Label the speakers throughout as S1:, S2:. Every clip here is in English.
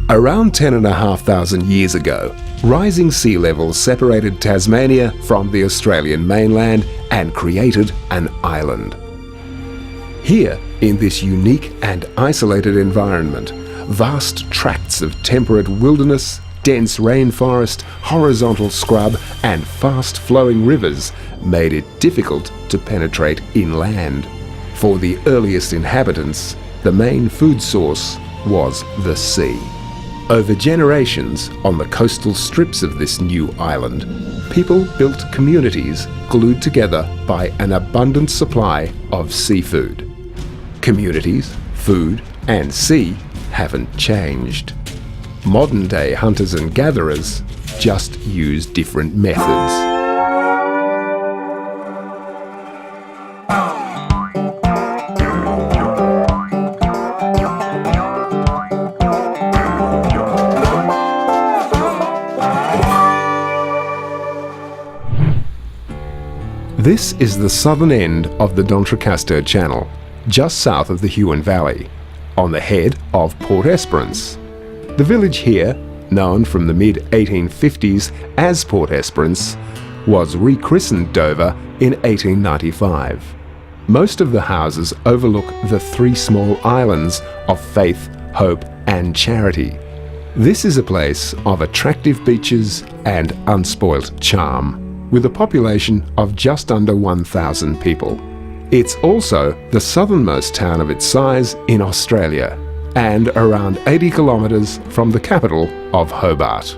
S1: Around 10,500 years ago, rising sea levels separated Tasmania from the Australian mainland and created an island. Here, in this unique and isolated environment, vast tracts of temperate wilderness, dense rainforest, horizontal scrub and fast-flowing rivers made it difficult to penetrate inland. For the earliest inhabitants, the main food source was the sea. Over generations, on the coastal strips of this new island, people built communities glued together by an abundant supply of seafood. Communities, food and sea haven't changed. Modern-day hunters and gatherers just use different methods. This is the southern end of the D'Entrecasteaux Channel, just south of the Huon Valley, on the head of Port Esperance. The village here, known from the mid-1850s as Port Esperance, was rechristened Dover in 1895. Most of the houses overlook the three small islands of Faith, Hope and Charity. This is a place of attractive beaches and unspoilt charm, with a population of just under 1,000 people. It's also the southernmost town of its size in Australia, and around 80 kilometres from the capital of Hobart.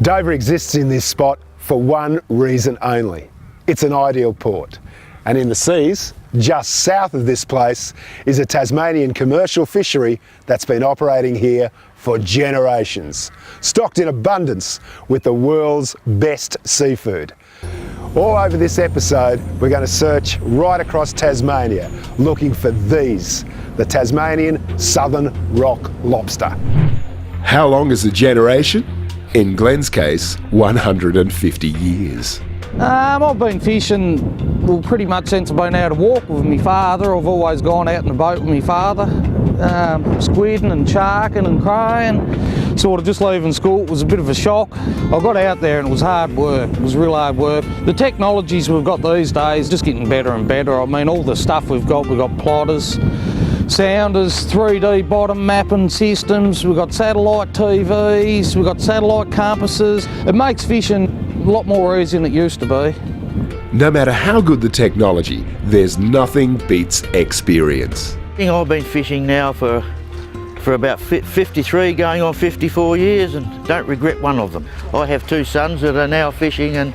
S2: Dover exists in this spot for one reason only. It's an ideal port. And in the seas, just south of this place, is a Tasmanian commercial fishery that's been operating here for generations, stocked in abundance with the world's best seafood. All over this episode, we're going to search right across Tasmania, looking for these, the Tasmanian Southern Rock Lobster.
S1: How long is a generation? In Glen's case, 150 years.
S3: I've been fishing, well, pretty much since I've been out to walk with my father. I've always gone out in the boat with my father, squidding and sharking and crying. Sort of just leaving school, it was a bit of a shock. I got out there and it was hard work, it was real hard work. The technologies we've got these days just getting better and better. I mean, all the stuff we've got plotters, sounders, 3D bottom mapping systems, we've got satellite TVs, we've got satellite compasses. It makes fishing a lot more easy than it used to be.
S1: No matter how good the technology, there's nothing beats experience.
S4: I've been fishing now for about 53 going on 54 years and don't regret one of them. I have two sons that are now fishing and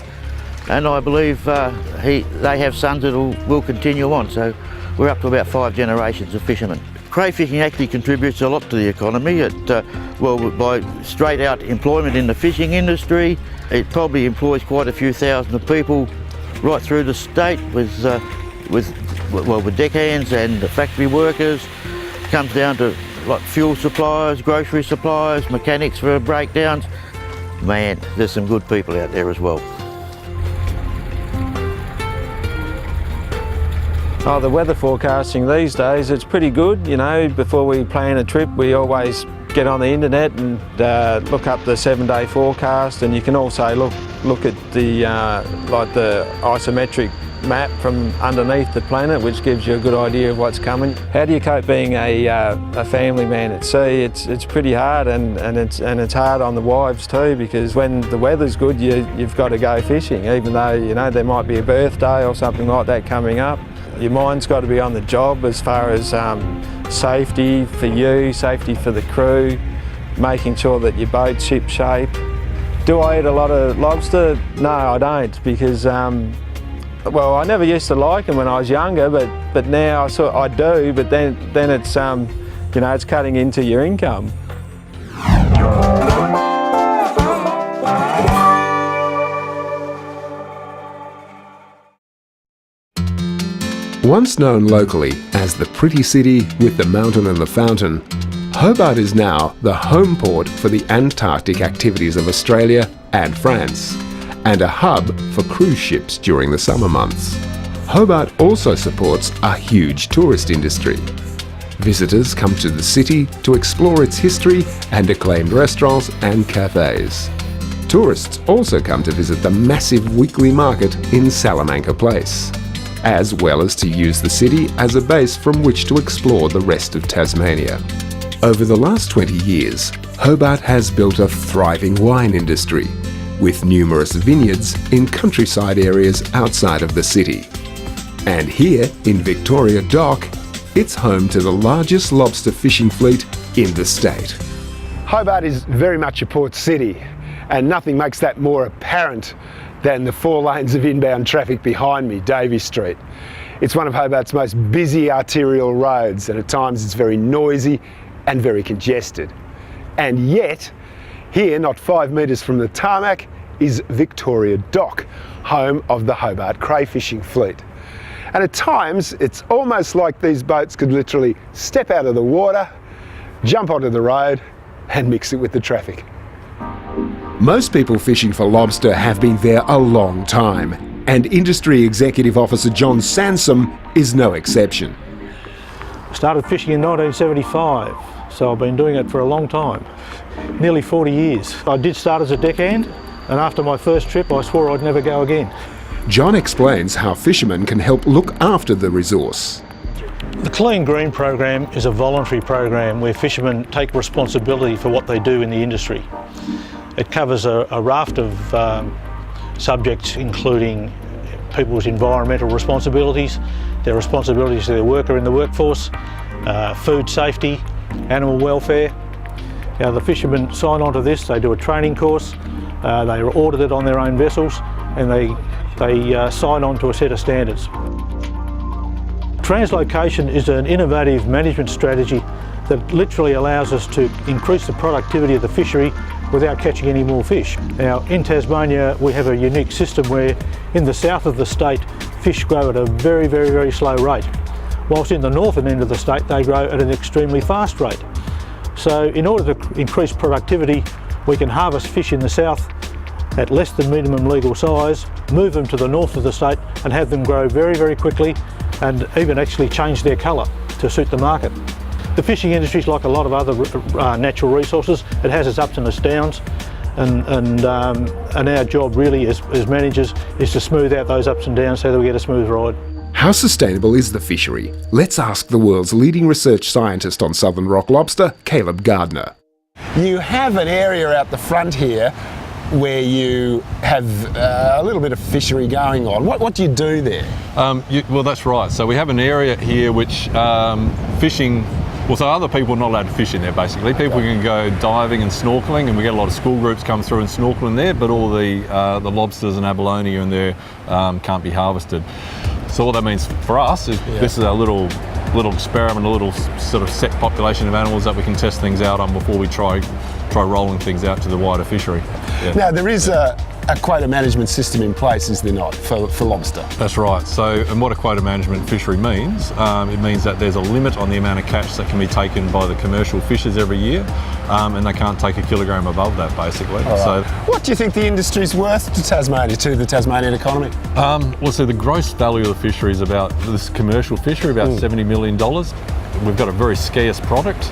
S4: I believe they have sons that will continue on, so we're up to about 5 generations of fishermen. Crayfishing actually contributes a lot to the economy. By straight out employment in the fishing industry, it probably employs quite a few thousand of people right through the state with deckhands and factory workers. It comes down to like fuel suppliers, grocery suppliers, mechanics for breakdowns. Man, there's some good people out there as well.
S5: Oh, the weather forecasting these days, it's pretty good. You know, before we plan a trip, we always get on the internet and look up the 7-day forecast, and you can also look at the the isometric map from underneath the planet, which gives you a good idea of what's coming. How do you cope being a family man at sea? It's pretty hard, and it's hard on the wives too, because when the weather's good, you've got to go fishing, even though you know there might be a birthday or something like that coming up. Your mind's got to be on the job as far as safety for you, safety for the crew, making sure that your boat's ship shape. Do I eat a lot of lobster? No, I don't, because well, I never used to like them when I was younger, but now I do. But then it's you know, it's cutting into your income.
S1: Once known locally as the pretty city with the mountain and the fountain, Hobart is now the home port for the Antarctic activities of Australia and France, and a hub for cruise ships during the summer months. Hobart also supports a huge tourist industry. Visitors come to the city to explore its history and acclaimed restaurants and cafes. Tourists also come to visit the massive weekly market in Salamanca Place, as well as to use the city as a base from which to explore the rest of Tasmania. Over the last 20 years, Hobart has built a thriving wine industry, with numerous vineyards in countryside areas outside of the city. And here in Victoria Dock, it's home to the largest lobster fishing fleet in the state.
S2: Hobart is very much a port city, and nothing makes that more apparent than the 4 lanes of inbound traffic behind me, Davey Street. It's one of Hobart's most busy arterial roads, and at times it's very noisy and very congested. And yet, here, not 5 metres from the tarmac, is Victoria Dock, home of the Hobart crayfishing fleet. And at times, it's almost like these boats could literally step out of the water, jump onto the road, and mix it with the traffic.
S1: Most people fishing for lobster have been there a long time, and Industry Executive Officer John Sansom is no exception.
S6: I started fishing in 1975, so I've been doing it for a long time, nearly 40 years. I did start as a deckhand, and after my first trip I swore I'd never go again.
S1: John explains how fishermen can help look after the resource.
S6: The Clean Green program is a voluntary program where fishermen take responsibility for what they do in the industry. It covers a raft of subjects, including people's environmental responsibilities, their responsibilities to their worker in the workforce, food safety, animal welfare. Now, the fishermen sign on to this, they do a training course, they are audited on their own vessels, and they sign on to a set of standards. Translocation is an innovative management strategy that literally allows us to increase the productivity of the fishery without catching any more fish. Now, in Tasmania we have a unique system where in the south of the state fish grow at a very, very, very slow rate, whilst in the northern end of the state they grow at an extremely fast rate. So in order to increase productivity, we can harvest fish in the south at less than minimum legal size, move them to the north of the state and have them grow very, very quickly, and even actually change their colour to suit the market. The fishing industry is like a lot of other natural resources. It has its ups and its downs, and our job really as managers is to smooth out those ups and downs so that we get a smooth ride.
S1: How sustainable is the fishery? Let's ask the world's leading research scientist on southern rock lobster, Caleb Gardner.
S2: You have an area out the front here where you have a little bit of fishery going on. What do you do there?
S7: Well, that's right. So we have an area here which fishing, well, so other people are not allowed to fish in there basically. People can go diving and snorkeling, and we get a lot of school groups come through and snorkel in there, but all the lobsters and abalone in there can't be harvested. So what that means for us is this is our little experiment, a little sort of set population of animals that we can test things out on before we try rolling things out to the wider fishery. Yeah.
S2: Now, there is a quota management system in place, is there not, for lobster?
S7: That's right. So, and what a quota management fishery means, it means that there's a limit on the amount of catch that can be taken by the commercial fishers every year, and they can't take a kilogram above that, basically.
S2: Right.
S7: So,
S2: what do you think the industry's worth to Tasmania, to the Tasmanian economy?
S7: Well, so the gross value of the fishery is about, this commercial fishery, about $70 million. We've got a very scarce product.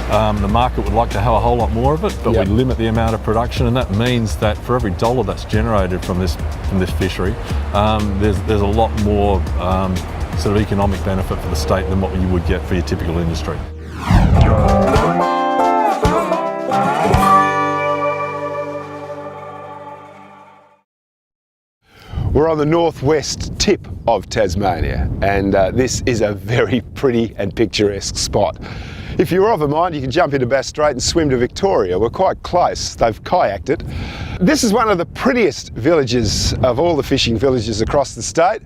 S7: The market would like to have a whole lot more of it, but we limit the amount of production, and that means that for every dollar that's generated from this fishery, there's a lot more sort of economic benefit for the state than what you would get for your typical industry.
S2: We're on the northwest tip of Tasmania, and this is a very pretty and picturesque spot. If you're of a mind, you can jump into Bass Strait and swim to Victoria. We're quite close. They've kayaked it. This is one of the prettiest villages of all the fishing villages across the state,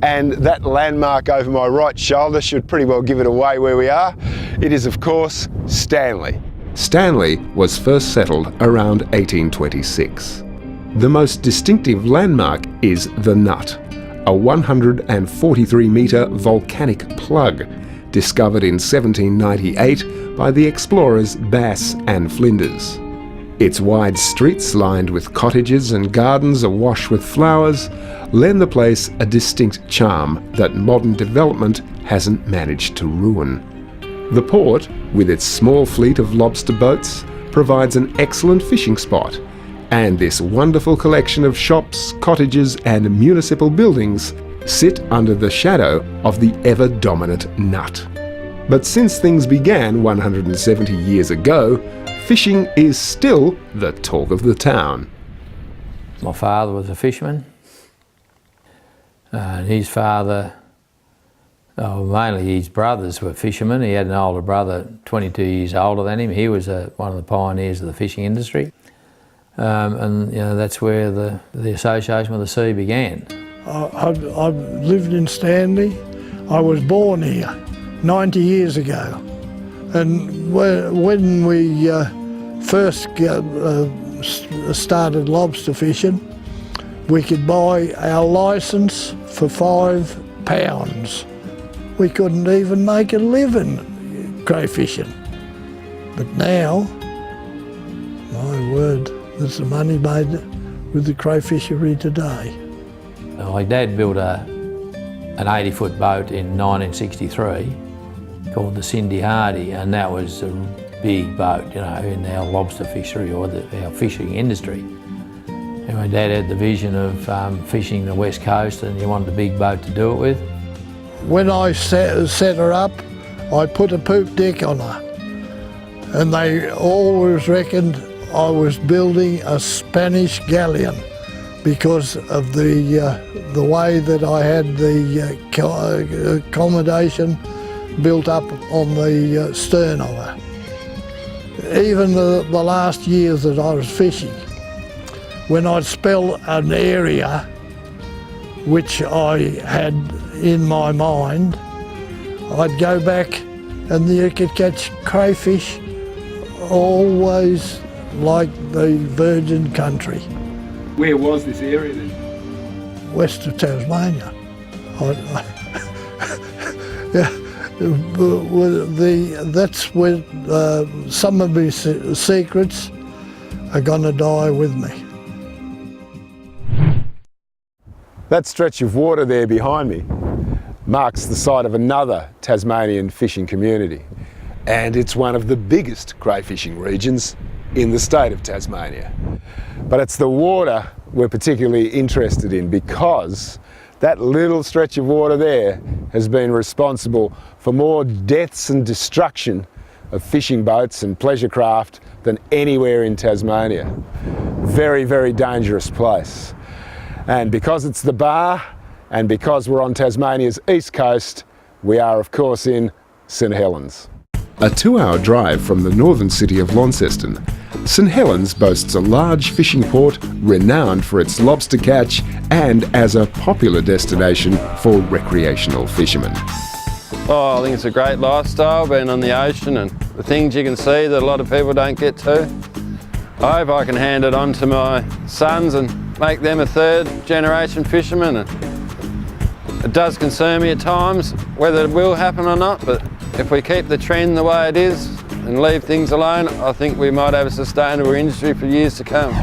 S2: and that landmark over my right shoulder should pretty well give it away where we are. It is, of course, Stanley.
S1: Stanley was first settled around 1826. The most distinctive landmark is the Nut, a 143-metre volcanic plug discovered in 1798 by the explorers Bass and Flinders. Its wide streets lined with cottages and gardens awash with flowers lend the place a distinct charm that modern development hasn't managed to ruin. The port, with its small fleet of lobster boats, provides an excellent fishing spot, and this wonderful collection of shops, cottages and municipal buildings sit under the shadow of the ever-dominant nut. But since things began 170 years ago, fishing is still the talk of the town.
S8: My father was a fisherman, and his father, mainly his brothers were fishermen. He had an older brother, 22 years older than him. He was one of the pioneers of the fishing industry. And you know, that's where the association with the sea began.
S9: I've lived in Stanley. I was born here 90 years ago. And when we first started lobster fishing, we could buy our licence for £5. We couldn't even make a living crayfishing. But now, my word, there's the money made with the crayfishery today.
S8: My dad built an 80-foot boat in 1963 called the Cindy Hardy, and that was a big boat, you know, in our lobster fishery or our fishing industry. And my dad had the vision of fishing the west coast, and he wanted a big boat to do it with.
S9: When I set her up, I put a poop deck on her, and they always reckoned I was building a Spanish galleon because of the way that I had the accommodation built up on the stern of her. Even the last years that I was fishing, when I'd spell an area which I had in my mind, I'd go back and you could catch crayfish always like the Virgin Country.
S2: Where was this area then?
S9: West of Tasmania. That's where some of my secrets are going to die with me.
S2: That stretch of water there behind me marks the site of another Tasmanian fishing community, and it's one of the biggest crayfishing regions in the state of Tasmania. But it's the water we're particularly interested in because that little stretch of water there has been responsible for more deaths and destruction of fishing boats and pleasure craft than anywhere in Tasmania. Very, very dangerous place. And because it's the Bar, and because we're on Tasmania's east coast, we are of course in St Helens.
S1: A 2-hour drive from the northern city of Launceston, St Helens boasts a large fishing port renowned for its lobster catch and as a popular destination for recreational fishermen.
S5: Oh, I think it's a great lifestyle, being on the ocean and the things you can see that a lot of people don't get to. I hope I can hand it on to my sons and make them a third generation fisherman. And it does concern me at times whether it will happen or not, but if we keep the trend the way it is and leave things alone, I think we might have a sustainable industry for years to come.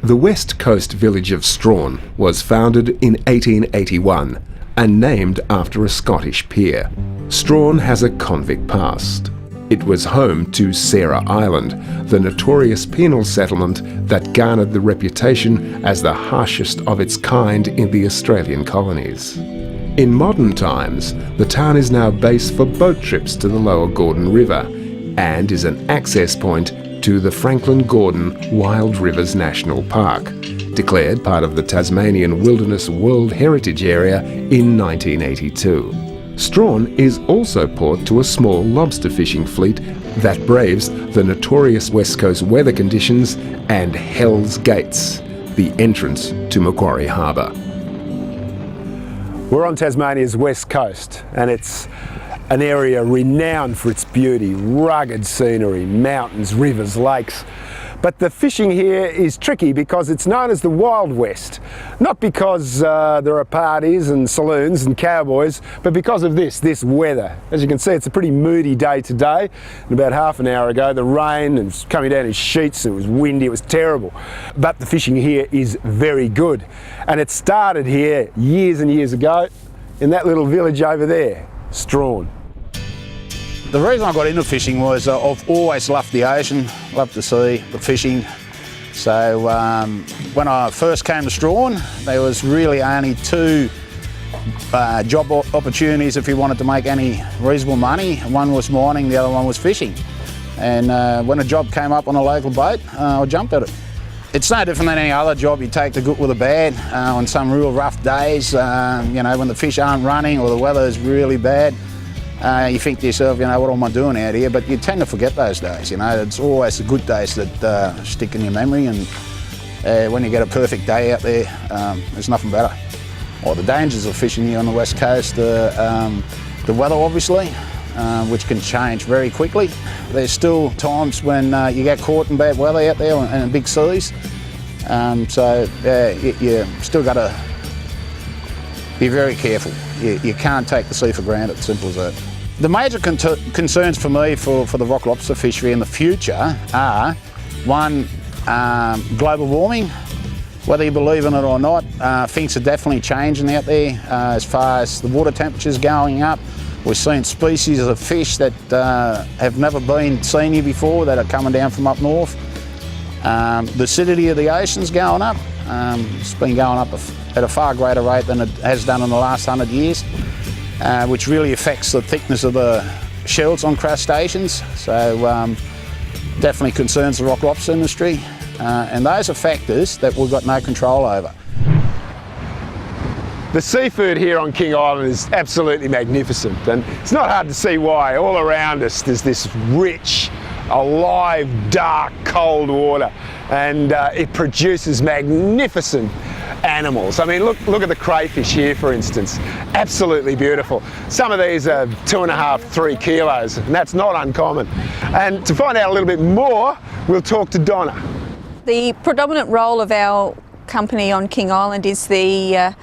S1: The west coast village of Strahan was founded in 1881 and named after a Scottish peer. Strahan has a convict past. It was home to Sarah Island, the notorious penal settlement that garnered the reputation as the harshest of its kind in the Australian colonies. In modern times, the town is now base for boat trips to the lower Gordon River and is an access point to the Franklin-Gordon Wild Rivers National Park, declared part of the Tasmanian Wilderness World Heritage Area in 1982. Strahan is also port to a small lobster fishing fleet that braves the notorious West Coast weather conditions and Hell's Gates, the entrance to Macquarie Harbour.
S2: We're on Tasmania's west coast, and it's an area renowned for its beauty, rugged scenery, mountains, rivers, lakes, But the fishing here is tricky because it's known as the Wild West. Not because there are parties and saloons and cowboys, but because of this weather. As you can see, it's a pretty moody day today. And about half an hour ago, the rain was coming down in sheets, it was windy, it was terrible. But the fishing here is very good. And it started here years and years ago in that little village over there, Strahan.
S10: The reason I got into fishing was I've always loved the ocean, loved the sea, the fishing. So when I first came to Strahan, there was really only two job opportunities if you wanted to make any reasonable money. One was mining, the other one was fishing. And when a job came up on a local boat, I jumped at it. It's no different than any other job. You take the good with the bad. On some real rough days, you know, when the fish aren't running or the weather is really bad, you think to yourself, you know, what am I doing out here? But you tend to forget those days, you know. It's always the good days that stick in your memory, and when you get a perfect day out there, there's nothing better. Well, the dangers of fishing here on the west coast, the weather obviously, which can change very quickly. There's still times when you get caught in bad weather out there and big seas, so you still got to be very careful. You can't take the sea for granted, simple as that. The major concerns for me for the rock lobster fishery in the future are, one, global warming. Whether you believe in it or not, things are definitely changing out there as far as the water temperatures going up. We're seeing species of fish that have never been seen here before that are coming down from up north. The acidity of the ocean's going up. It's been going up at a far greater rate than it has done in the last 100 years, which really affects the thickness of the shells on crustaceans. So definitely concerns the rock lobster industry. And those are factors that we've got no control over.
S2: The seafood here on King Island is absolutely magnificent, and it's not hard to see why. All around us there's this rich, alive, dark, cold water, and it produces magnificent animals. I mean, look at the crayfish here, for instance. Absolutely beautiful. Some of these are 2.5, 3 kilos, and that's not uncommon. And to find out a little bit more, we'll talk to Donna.
S11: The predominant role of our company on King Island is the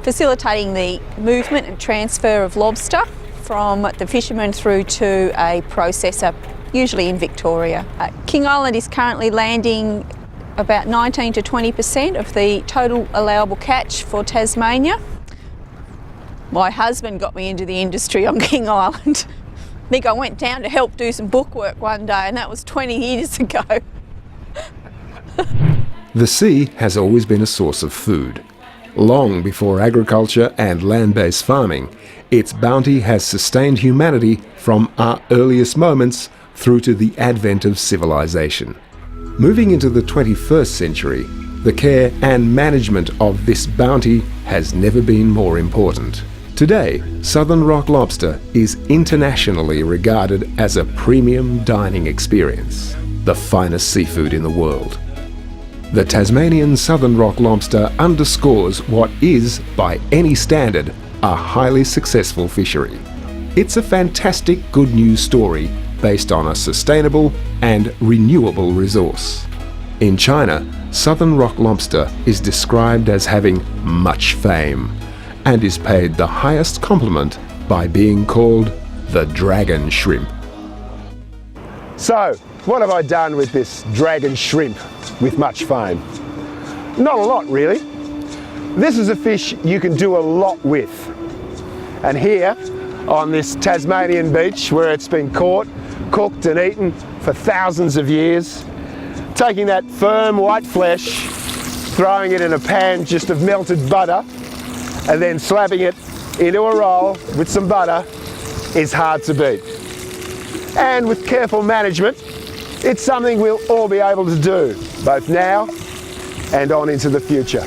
S11: facilitating the movement and transfer of lobster from the fishermen through to a processor, usually in Victoria. King Island is currently landing about 19 to 20% of the total allowable catch for Tasmania. My husband got me into the industry on King Island. I think I went down to help do some bookwork one day, and that was 20 years ago.
S1: The sea has always been a source of food. Long before agriculture and land-based farming, its bounty has sustained humanity from our earliest moments through to the advent of civilization. Moving into the 21st century, the care and management of this bounty has never been more important. Today, Southern Rock Lobster is internationally regarded as a premium dining experience, the finest seafood in the world. The Tasmanian Southern Rock Lobster underscores what is, by any standard, a highly successful fishery. It's a fantastic good news story based on a sustainable and renewable resource. In China, Southern Rock Lobster is described as having much fame and is paid the highest compliment by being called the dragon shrimp.
S2: So, what have I done with this dragon shrimp with much fame? Not a lot, really. This is a fish you can do a lot with. And here, on this Tasmanian beach where it's been caught, cooked and eaten for thousands of years, taking that firm white flesh, throwing it in a pan just of melted butter, and then slapping it into a roll with some butter is hard to beat. And with careful management, it's something we'll all be able to do, both now and on into the future.